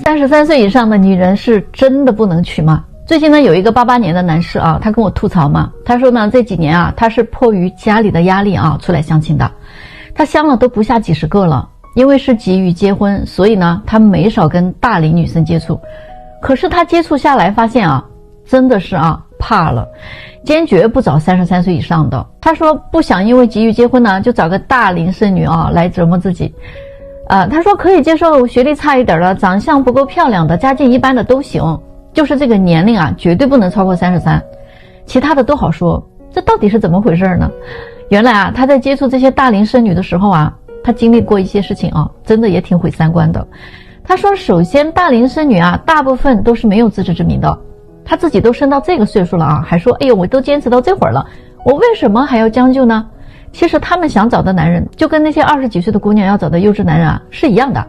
33岁以上的女人是真的不能娶吗？最近呢，有一个88年的男士啊，他跟我吐槽嘛，他说呢，这几年啊，他是迫于家里的压力啊，出来相亲的，他相了都不下几十个了，因为是急于结婚，所以呢，他没少跟大龄女生接触，可是他接触下来发现啊，真的是啊，怕了，坚决不找33岁以上的。他说不想因为急于结婚呢，就找个大龄剩女啊来折磨自己。他说可以接受学历差一点的，长相不够漂亮的，家境一般的都行，就是这个年龄啊，绝对不能超过33，其他的都好说。这到底是怎么回事呢？原来啊，他在接触这些大龄剩女的时候啊，他经历过一些事情啊，真的也挺毁三观的。他说首先大龄剩女啊，大部分都是没有自知之明的，他自己都生到这个岁数了啊，还说哎呦，我都坚持到这会儿了，我为什么还要将就呢？其实他们想找的男人就跟那些20几岁的姑娘要找的幼稚男人啊是一样的，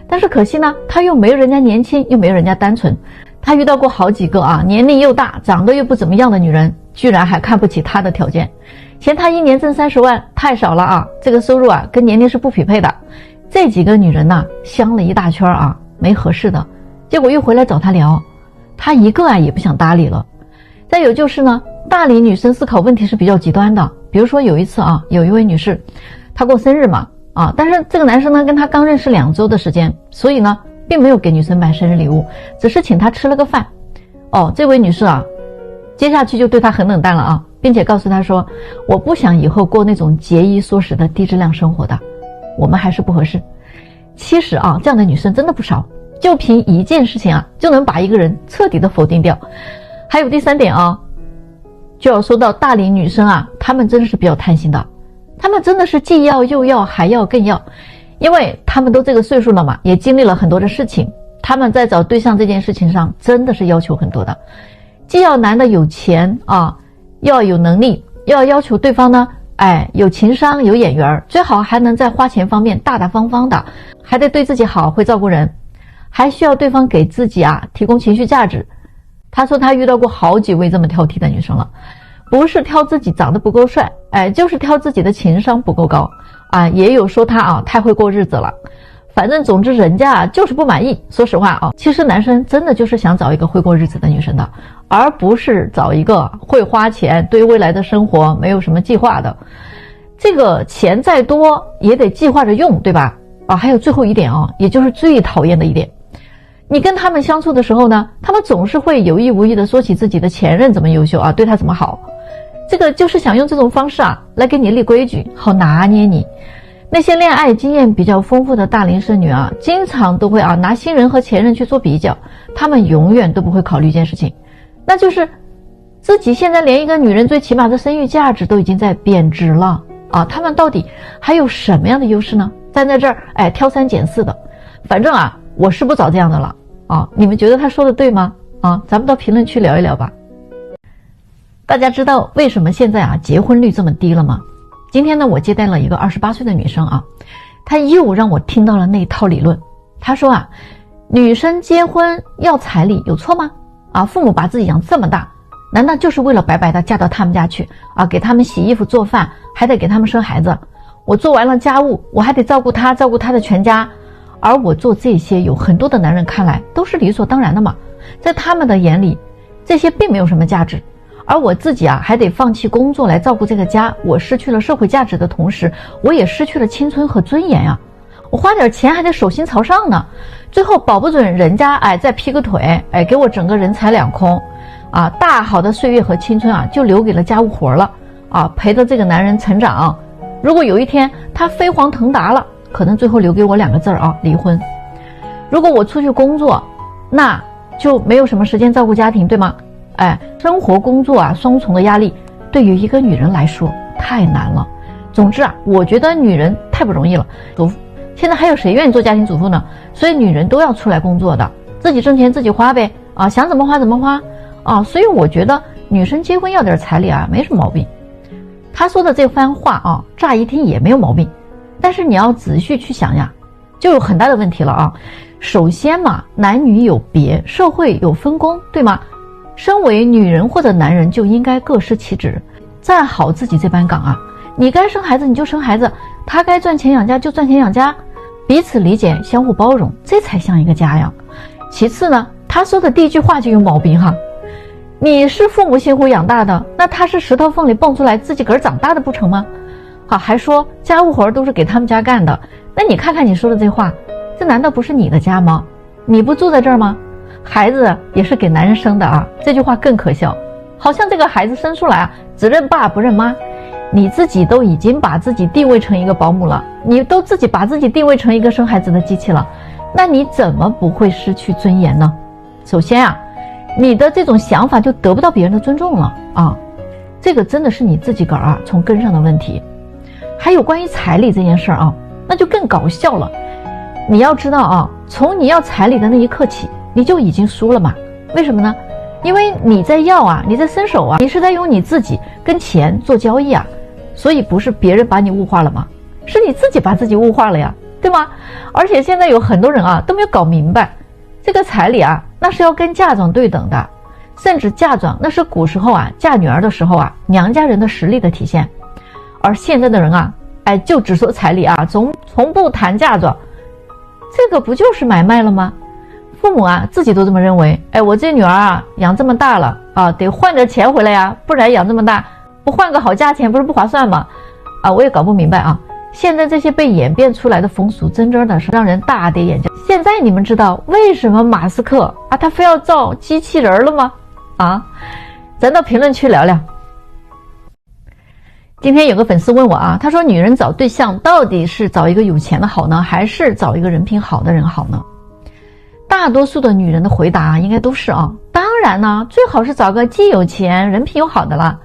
但是可惜呢，他又没有人家年轻，又没有人家单纯。他遇到过好几个啊，年龄又大，长得又不怎么样的女人，居然还看不起他的条件，嫌他一年挣30万太少了啊，这个收入啊跟年龄是不匹配的。这几个女人呢，相了一大圈啊，没合适的，结果又回来找他聊，他一个啊也不想搭理了。再有就是呢，大龄女生思考问题是比较极端的，比如说有一次啊，有一位女士，她过生日嘛啊，但是这个男生呢跟她刚认识2周的时间，所以呢并没有给女生买生日礼物，只是请她吃了个饭。这位女士啊，接下去就对她很冷淡了啊，并且告诉她说，我不想以后过那种节衣缩食的低质量生活的，我们还是不合适。其实啊，这样的女生真的不少，就凭一件事情啊，就能把一个人彻底的否定掉。还有第3点啊，就要说到大龄女生啊，她们真的是比较贪心的，她们真的是既要又要还要更要，因为她们都这个岁数了嘛，也经历了很多的事情，她们在找对象这件事情上真的是要求很多的，既要男的有钱啊，又要有能力，又要求对方呢有情商有眼缘，最好还能在花钱方面大大方方的，还得对自己好，会照顾人，还需要对方给自己啊提供情绪价值。他说他遇到过好几位这么挑剔的女生了，不是挑自己长得不够帅，就是挑自己的情商不够高啊，也有说他啊太会过日子了，反正总之人家啊就是不满意。说实话啊，其实男生真的就是想找一个会过日子的女生的，而不是找一个会花钱对未来的生活没有什么计划的。这个钱再多也得计划着用，对吧？还有最后一点啊，也就是最讨厌的一点，你跟他们相处的时候呢，他们总是会有意无意的说起自己的前任怎么优秀啊，对他怎么好，这个就是想用这种方式啊来给你立规矩，好拿捏你。那些恋爱经验比较丰富的大龄剩女啊，经常都会啊拿新人和前任去做比较，他们永远都不会考虑一件事情，那就是自己现在连一个女人最起码的生育价值都已经在贬值了啊，他们到底还有什么样的优势呢？站在这儿挑3拣4的，反正啊我是不找这样的了啊！你们觉得他说的对吗？啊，咱们到评论区聊一聊吧。大家知道为什么现在啊结婚率这么低了吗？今天呢，我接待了一个28岁的女生啊，她又让我听到了那一套理论。她说啊，女生结婚要彩礼有错吗？啊，父母把自己养这么大，难道就是为了白白的嫁到他们家去啊？给他们洗衣服做饭，还得给他们生孩子。我做完了家务，我还得照顾他的全家。而我做这些，有很多的男人看来都是理所当然的嘛，在他们的眼里，这些并没有什么价值。而我自己啊，还得放弃工作来照顾这个家，我失去了社会价值的同时，我也失去了青春和尊严啊！我花点钱还得手心朝上呢，最后保不准人家再劈个腿，给我整个人财两空啊！大好的岁月和青春啊，就留给了家务活了啊，陪着这个男人成长。如果有一天他飞黄腾达了，可能最后留给我2个字啊，离婚。如果我出去工作，那就没有什么时间照顾家庭，对吗？生活工作啊双重的压力，对于一个女人来说太难了。总之啊，我觉得女人太不容易了。现在还有谁愿意做家庭主妇呢？所以女人都要出来工作的，自己挣钱自己花呗啊，想怎么花怎么花啊。所以我觉得女生结婚要点彩礼啊，没什么毛病。他说的这番话啊，乍一听也没有毛病。但是你要仔细去想呀，就有很大的问题了啊。首先嘛，男女有别，社会有分工，对吗？身为女人或者男人就应该各司其职，站好自己这班岗啊。你该生孩子你就生孩子，他该赚钱养家就赚钱养家，彼此理解相互包容，这才像一个家呀。其次呢，他说的第一句话就有毛病哈。你是父母辛苦养大的，那他是石头缝里蹦出来自己个儿长大的不成吗？好，还说家务活都是给他们家干的，那你看看你说的这话，这难道不是你的家吗？你不住在这儿吗？孩子也是给男人生的啊，这句话更可笑，好像这个孩子生出来啊，只认爸不认妈。你自己都已经把自己定位成一个保姆了，你都自己把自己定位成一个生孩子的机器了，那你怎么不会失去尊严呢？首先啊，你的这种想法就得不到别人的尊重了啊，这个真的是你自己个儿啊从根上的问题。还有关于彩礼这件事啊，那就更搞笑了。你要知道啊，从你要彩礼的那一刻起，你就已经输了嘛。为什么呢？因为你在要啊，你在伸手啊，你是在用你自己跟钱做交易啊，所以不是别人把你物化了吗？是你自己把自己物化了呀，对吗？而且现在有很多人啊都没有搞明白，这个彩礼啊，那是要跟嫁妆对等的，甚至嫁妆那是古时候啊嫁女儿的时候啊娘家人的实力的体现，而现在的人啊，哎就只说彩礼啊，从不谈嫁妆，这个不就是买卖了吗？父母啊自己都这么认为，哎，我这女儿啊养这么大了啊，得换点钱回来呀，不然养这么大不换个好价钱不是不划算吗？啊，我也搞不明白啊。现在这些被演变出来的风俗真的是让人大跌眼镜。现在你们知道为什么马斯克啊他非要造机器人了吗？啊，咱到评论区聊聊。今天有个粉丝问我啊，他说女人找对象到底是找一个有钱的好呢，还是找一个人品好的人好呢？大多数的女人的回答应该都是啊，当然呢，最好是找个既有钱人品又好的啦。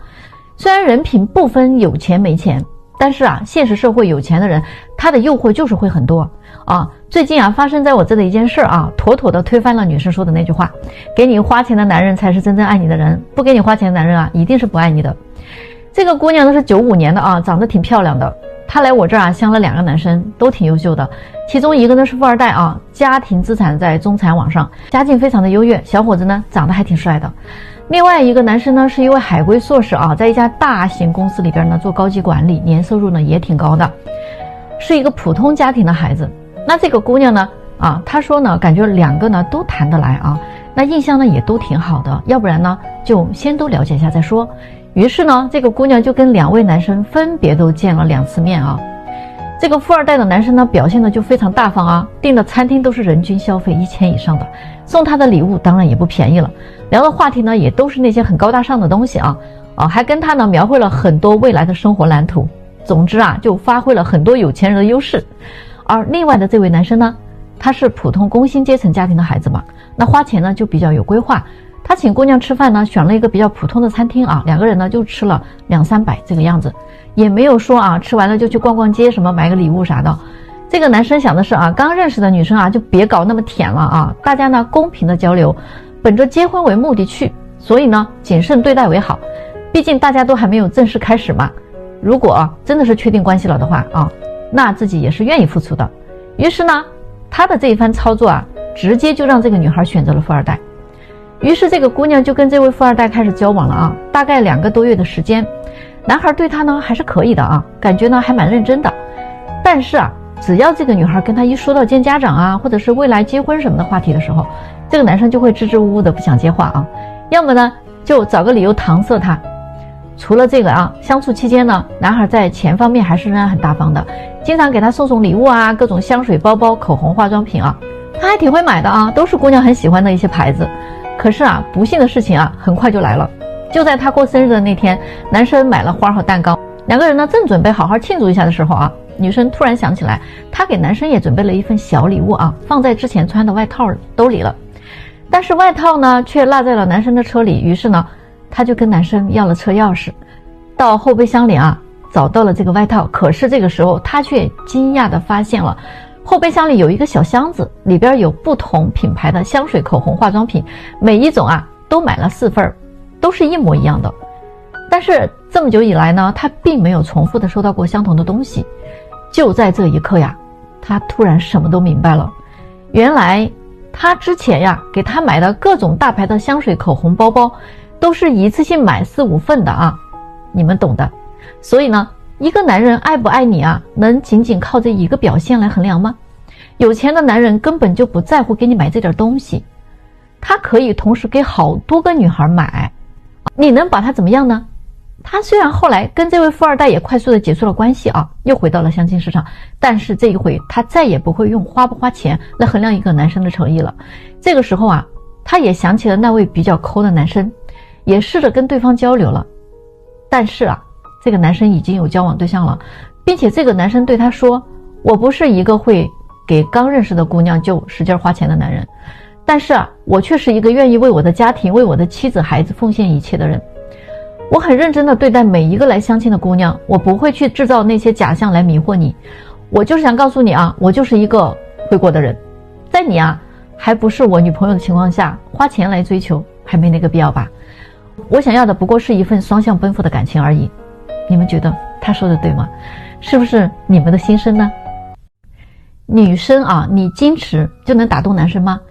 虽然人品不分有钱没钱，但是啊，现实社会有钱的人他的诱惑就是会很多啊。最近啊发生在我这的一件事啊，妥妥的推翻了女生说的那句话，给你花钱的男人才是真正爱你的人，不给你花钱的男人啊一定是不爱你的。这个姑娘呢是95年的啊，长得挺漂亮的，她来我这儿啊相了2个男生，都挺优秀的，其中一个呢是富二代啊，家庭资产在中产往上，家境非常的优越，小伙子呢长得还挺帅的。另外一个男生呢是一位海归硕士啊，在一家大型公司里边呢做高级管理，年收入呢也挺高的，是一个普通家庭的孩子。那这个姑娘呢啊，她说呢感觉2个呢都谈得来啊，那印象呢也都挺好的，要不然呢就先都了解一下再说。于是呢这个姑娘就跟2位男生分别都见了2次面啊。这个富二代的男生呢表现的就非常大方啊，订的餐厅都是人均消费1000以上的，送他的礼物当然也不便宜了，聊的话题呢也都是那些很高大上的东西啊，还跟他呢描绘了很多未来的生活蓝图，总之啊就发挥了很多有钱人的优势。而另外的这位男生呢，他是普通工薪阶层家庭的孩子嘛，那花钱呢就比较有规划，他请姑娘吃饭呢选了一个比较普通的餐厅啊，2个人呢就吃了200-300这个样子，也没有说啊吃完了就去逛逛街什么买个礼物啥的。这个男生想的是啊，刚认识的女生啊就别搞那么舔了啊，大家呢公平的交流，本着结婚为目的去，所以呢谨慎对待为好，毕竟大家都还没有正式开始嘛，如果真的是确定关系了的话啊，那自己也是愿意付出的。于是呢他的这一番操作啊，直接就让这个女孩选择了富二代。于是这个姑娘就跟这位富二代开始交往了啊，大概2个多月的时间，男孩对她呢还是可以的啊，感觉呢还蛮认真的。但是啊，只要这个女孩跟他一说到见家长啊，或者是未来结婚什么的话题的时候，这个男生就会支支吾吾的不想接话啊，要么呢就找个理由搪塞她。除了这个啊，相处期间呢，男孩在钱方面还是仍然很大方的，经常给她送礼物啊，各种香水、包包、口红、化妆品啊，他还挺会买的啊，都是姑娘很喜欢的一些牌子。可是啊，不幸的事情啊很快就来了。就在他过生日的那天，男生买了花和蛋糕，2个人呢正准备好好庆祝一下的时候啊，女生突然想起来她给男生也准备了一份小礼物啊，放在之前穿的外套兜里了，但是外套呢却落在了男生的车里。于是呢她就跟男生要了车钥匙，到后备箱里啊找到了这个外套。可是这个时候她却惊讶地发现了后备箱里有一个小箱子，里边有不同品牌的香水、口红、化妆品，每一种啊都买了4份，都是一模一样的。但是这么久以来呢，他并没有重复的收到过相同的东西。就在这一刻呀，他突然什么都明白了。原来他之前呀给他买的各种大牌的香水、口红、包包都是一次性买4-5份的啊，你们懂的。所以呢，一个男人爱不爱你啊，能仅仅靠这一个表现来衡量吗？有钱的男人根本就不在乎给你买这点东西，他可以同时给好多个女孩买，你能把他怎么样呢？他虽然后来跟这位富二代也快速的结束了关系啊，又回到了相亲市场，但是这一回他再也不会用花不花钱来衡量一个男生的诚意了。这个时候啊，他也想起了那位比较抠的男生，也试着跟对方交流了，但是啊，这个男生已经有交往对象了，并且这个男生对他说，我不是一个会给刚认识的姑娘就使劲花钱的男人，但是啊，我却是一个愿意为我的家庭为我的妻子孩子奉献一切的人。我很认真地对待每一个来相亲的姑娘，我不会去制造那些假象来迷惑你。我就是想告诉你啊，我就是一个回国的人，在你啊还不是我女朋友的情况下，花钱来追求还没那个必要吧。我想要的不过是一份双向奔赴的感情而已。你们觉得他说的对吗？是不是你们的心声呢？女生啊，你矜持就能打动男生吗？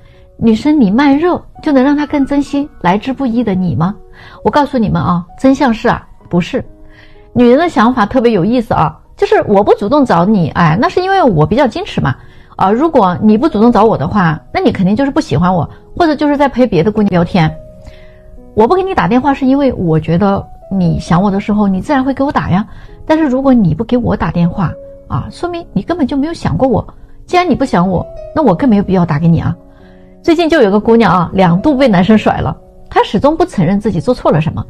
女生你慢热就能让他更珍惜来之不易的你吗？我告诉你们啊，真相是啊，不是。女人的想法特别有意思啊，就是我不主动找你，哎，那是因为我比较矜持嘛。如果你不主动找我的话，那你肯定就是不喜欢我，或者就是在陪别的姑娘聊天。我不给你打电话是因为我觉得你想我的时候，你自然会给我打呀。但是如果你不给我打电话啊，说明你根本就没有想过我。既然你不想我，那我更没有必要打给你啊。最近就有个姑娘啊，2度被男生甩了，她始终不承认自己做错了什么。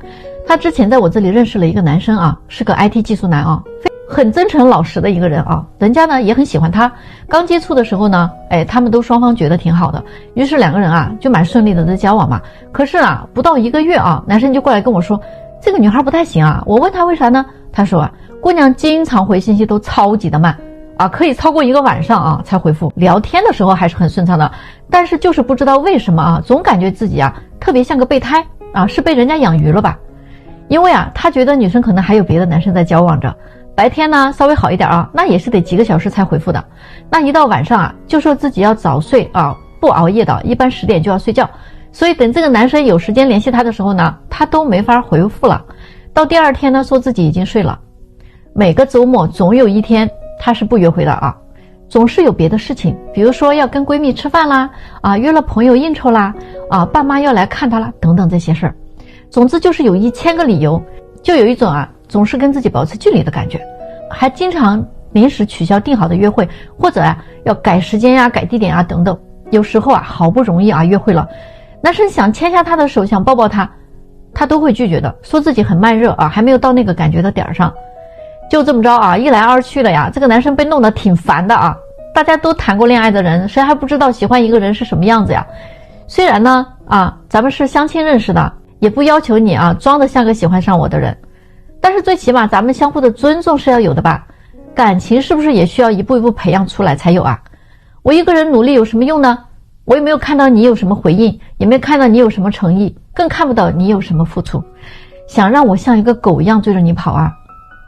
她之前在我这里认识了一个男生啊，是个 IT 技术男啊，很真诚老实的一个人啊，人家呢也很喜欢他。刚接触的时候呢，他们都双方觉得挺好的，于是2个人啊就蛮顺利的在交往嘛。可是啊，不到1个月啊，男生就过来跟我说，这个女孩不太行啊。我问他为啥呢？他说啊，姑娘经常回信息都超级的慢啊，可以超过1个晚上啊才回复，聊天的时候还是很顺畅的，但是就是不知道为什么啊，总感觉自己啊特别像个备胎啊，是被人家养鱼了吧？因为啊，他觉得女生可能还有别的男生在交往着，白天呢稍微好一点啊，那也是得几个小时才回复的，那一到晚上啊，就说自己要早睡啊，不熬夜的，一般10点就要睡觉，所以等这个男生有时间联系他的时候呢，他都没法回复了。到第2天呢，说自己已经睡了。每个周末总有一天他是不约会的啊，总是有别的事情，比如说要跟闺蜜吃饭啦，啊，约了朋友应酬啦，啊，爸妈要来看他啦，等等这些事儿。总之就是有1000个理由，就有一种啊，总是跟自己保持距离的感觉，还经常临时取消定好的约会，或者啊要改时间呀、改地点啊等等。有时候啊，好不容易啊约会了，男生想牵下他的手，想抱抱他，他都会拒绝的，说自己很慢热啊，还没有到那个感觉的点上。就这么着啊，一来二去了呀，这个男生被弄得挺烦的啊。大家都谈过恋爱的人，谁还不知道喜欢一个人是什么样子呀？虽然呢啊，咱们是相亲认识的，也不要求你啊装得像个喜欢上我的人，但是最起码咱们相互的尊重是要有的吧？感情是不是也需要一步一步培养出来才有啊？我一个人努力有什么用呢？我也没有看到你有什么回应，也没看到你有什么诚意，更看不到你有什么付出。想让我像一个狗一样追着你跑啊，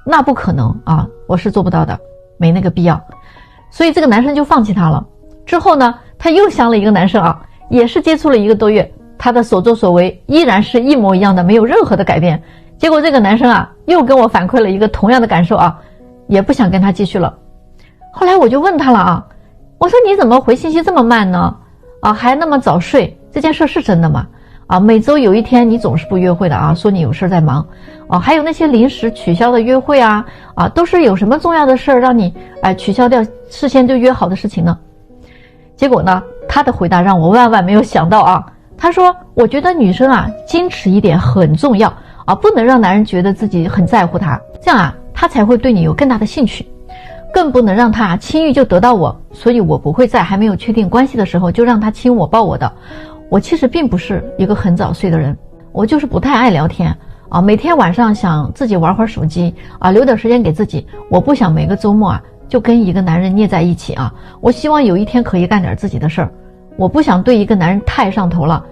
那不可能啊，我是做不到的，没那个必要。所以这个男生就放弃他了。之后呢，他又相了一个男生啊，也是接触了1个多月，他的所作所为依然是一模一样的，没有任何的改变。结果这个男生啊，又跟我反馈了一个同样的感受啊，也不想跟他继续了。后来我就问他了啊，我说你怎么回信息这么慢呢？啊，还那么早睡，这件事是真的吗？啊，每周有1天你总是不约会的啊，说你有事在忙啊，还有那些临时取消的约会啊，都是有什么重要的事让你取消掉事先就约好的事情呢？结果呢，他的回答让我万万没有想到啊，他说我觉得女生啊矜持一点很重要啊，不能让男人觉得自己很在乎他，这样啊他才会对你有更大的兴趣，更不能让他轻易就得到我，所以我不会在还没有确定关系的时候就让他亲我抱我的。我其实并不是一个很早睡的人，我就是不太爱聊天啊，每天晚上想自己玩会儿手机啊，留点时间给自己。我不想每个周末啊就跟一个男人捏在一起啊，我希望有一天可以干点自己的事儿。我不想对一个男人太上头了，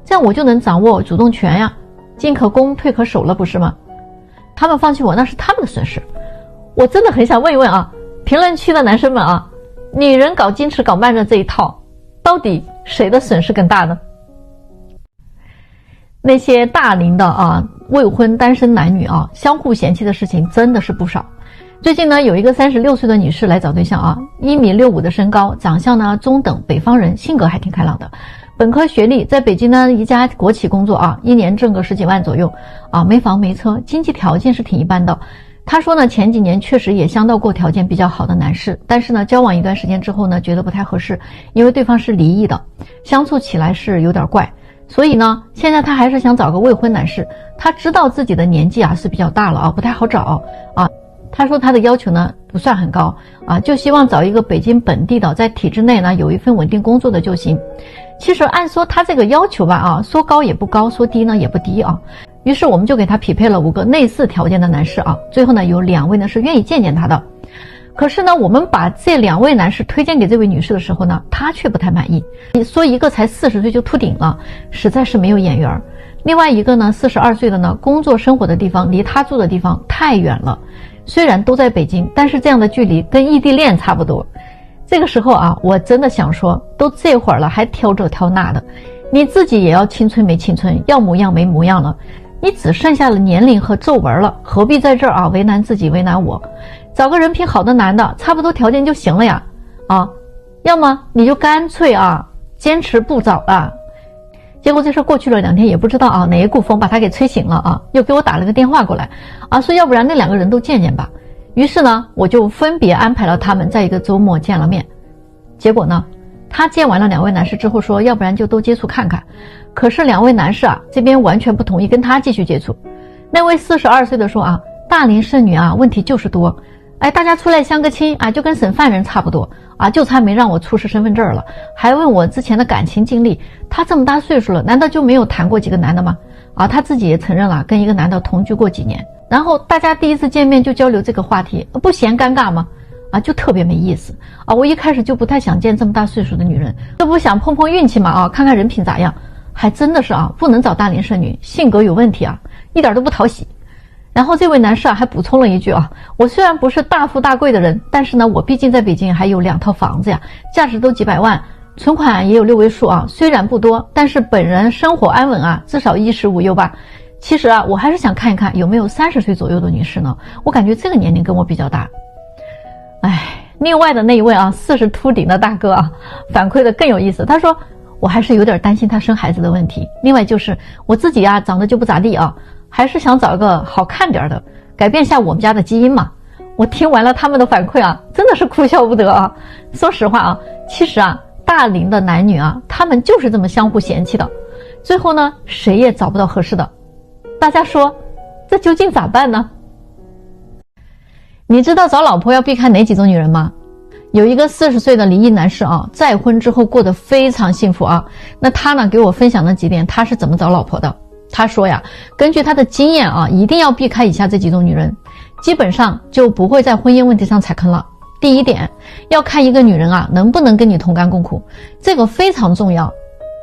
这样我就能掌握主动权呀，进可攻退可守了，不是吗？他们放弃我那是他们的损失。我真的很想问一问啊，评论区的男生们啊，女人搞矜持搞慢热这一套，到底谁的损失更大呢？那些大龄的啊未婚单身男女啊相互嫌弃的事情真的是不少。最近呢，有一个36岁的女士来找对象啊，1.65米的身高，长相呢中等，北方人，性格还挺开朗的。本科学历，在北京呢一家国企工作啊，一年挣个10几万左右啊，没房没车，经济条件是挺一般的。他说呢，前几年确实也相到过条件比较好的男士，但是呢，交往一段时间之后呢，觉得不太合适，因为对方是离异的，相处起来是有点怪。所以呢，现在他还是想找个未婚男士。他知道自己的年纪啊是比较大了啊，不太好找啊。他说他的要求呢不算很高啊，就希望找一个北京本地的，在体制内呢有一份稳定工作的就行。其实按说他这个要求吧啊，说高也不高，说低呢也不低啊。于是我们就给他匹配了5个类似条件的男士啊，最后呢有2位呢是愿意见见他的。可是呢，我们把这2位男士推荐给这位女士的时候呢，她却不太满意。你说一个才40岁就秃顶了，实在是没有眼缘。另外一个呢，42岁的呢，工作生活的地方离她住的地方太远了。虽然都在北京，但是这样的距离跟异地恋差不多。这个时候啊，我真的想说，都这会儿了还挑这挑那的，你自己也要青春没青春，要模样没模样了。你只剩下了年龄和皱纹了，何必在这儿啊为难自己为难我？找个人品好的男的，差不多条件就行了呀啊！要么你就干脆啊坚持不找了。结果这事过去了2天，也不知道啊哪一股风把他给吹醒了啊，又给我打了个电话过来啊，说要不然那2个人都见见吧。于是呢，我就分别安排了他们在一个周末见了面。结果呢，他见完了2位男士之后说，要不然就都接触看看。可是2位男士啊这边完全不同意跟他继续接触。那位42岁的说啊，大龄剩女啊问题就是多，哎，大家出来相个亲啊，就跟审犯人差不多啊，就差没让我出示身份证了，还问我之前的感情经历。他这么大岁数了，难道就没有谈过几个男的吗？啊，他自己也承认了，跟一个男的同居过几年。然后大家第一次见面就交流这个话题，不嫌尴尬吗？啊，就特别没意思啊！我一开始就不太想见这么大岁数的女人，这不想碰碰运气嘛啊，看看人品咋样。还真的是啊，不能找大龄剩女，性格有问题啊，一点都不讨喜。然后这位男士啊还补充了一句啊，我虽然不是大富大贵的人，但是呢，我毕竟在北京还有2套房子呀，价值都几百万，存款也有6位数啊，虽然不多，但是本人生活安稳啊，至少衣食无忧吧。其实啊，我还是想看一看有没有30岁左右的女士呢，我感觉这个年龄跟我比较大。另外的那一位啊，40秃顶的大哥啊，反馈的更有意思。他说，我还是有点担心他生孩子的问题。另外就是我自己啊，长得就不咋地啊，还是想找一个好看点的，改变一下我们家的基因嘛。我听完了他们的反馈啊，真的是哭笑不得啊。说实话啊，其实啊，大龄的男女啊，他们就是这么相互嫌弃的，最后呢，谁也找不到合适的。大家说，这究竟咋办呢？你知道找老婆要避开哪几种女人吗？有一个40岁的离异男士啊，再婚之后过得非常幸福啊。那他呢给我分享了几点他是怎么找老婆的。他说呀，根据他的经验啊，一定要避开以下这几种女人，基本上就不会在婚姻问题上踩坑了。第一点，要看一个女人啊能不能跟你同甘共苦，这个非常重要。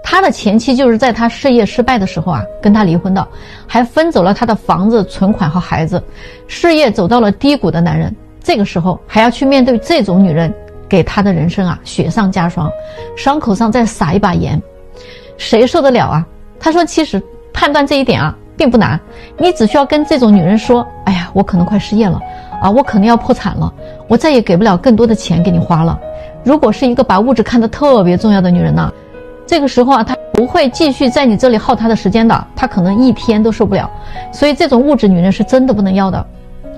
他的前妻就是在他事业失败的时候啊跟他离婚的，还分走了他的房子、存款和孩子，事业走到了低谷的男人，这个时候还要去面对这种女人，给他的人生啊雪上加霜，伤口上再撒一把盐，谁受得了啊？他说其实判断这一点啊并不难，你只需要跟这种女人说，哎呀，我可能快失业了啊，我可能要破产了，我再也给不了更多的钱给你花了。如果是一个把物质看得特别重要的女人呢，这个时候啊，她不会继续在你这里耗她的时间的，她可能1天都受不了。所以这种物质女人是真的不能要的。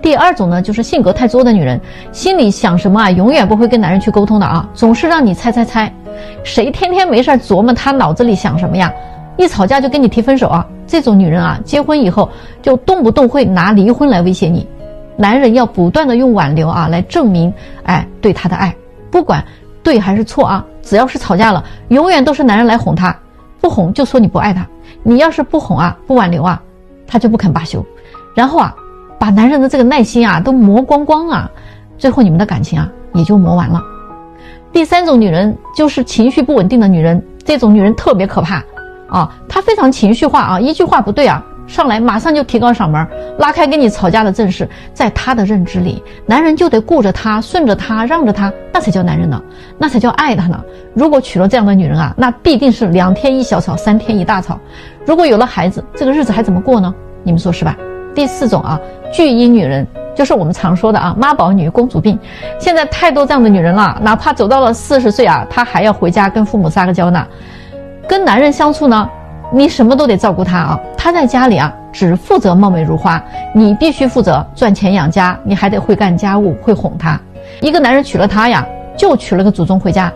第二种呢，就是性格太作的女人，心里想什么啊，永远不会跟男人去沟通的啊，总是让你猜。谁天天没事琢磨她脑子里想什么呀？一吵架就跟你提分手啊，这种女人啊，结婚以后就动不动会拿离婚来威胁你。男人要不断的用挽留啊来证明对她的爱，不管对还是错啊，只要是吵架了，永远都是男人来哄她，不哄就说你不爱她。你要是不哄啊，不挽留啊，她就不肯罢休，然后啊把男人的这个耐心啊都磨光光啊，最后你们的感情啊也就磨完了。第三种女人就是情绪不稳定的女人，这种女人特别可怕啊，她非常情绪化啊，一句话不对啊，上来马上就提高嗓门，拉开跟你吵架的阵势。在她的认知里，男人就得顾着她，顺着她，让着她，那才叫男人呢，那才叫爱她呢。如果娶了这样的女人啊，那必定是2天一小吵，3天一大吵。如果有了孩子，这个日子还怎么过呢？你们说是吧？第4种啊，巨婴女人，就是我们常说的啊妈宝女、公主病。现在太多这样的女人了，哪怕走到了40岁啊，她还要回家跟父母撒个娇呢。跟男人相处呢，你什么都得照顾他啊，他在家里啊只负责貌美如花，你必须负责赚钱养家，你还得会干家务，会哄他。一个男人娶了她呀，就娶了个祖宗回家，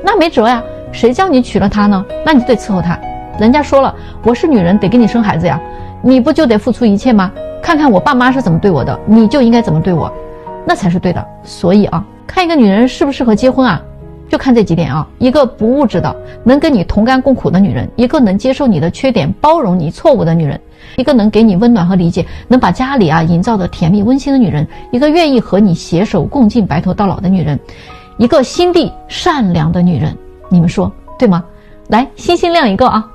那没辙呀，谁叫你娶了他呢？那你就得伺候他。人家说了，我是女人，得给你生孩子呀，你不就得付出一切吗？看看我爸妈是怎么对我的，你就应该怎么对我，那才是对的。所以啊，看一个女人适不适合结婚啊，就看这几点啊：一个不物质的，能跟你同甘共苦的女人；一个能接受你的缺点，包容你错误的女人；一个能给你温暖和理解，能把家里啊营造的甜蜜温馨的女人；一个愿意和你携手共进白头到老的女人；一个心地善良的女人。你们说对吗？来，星星亮一个啊！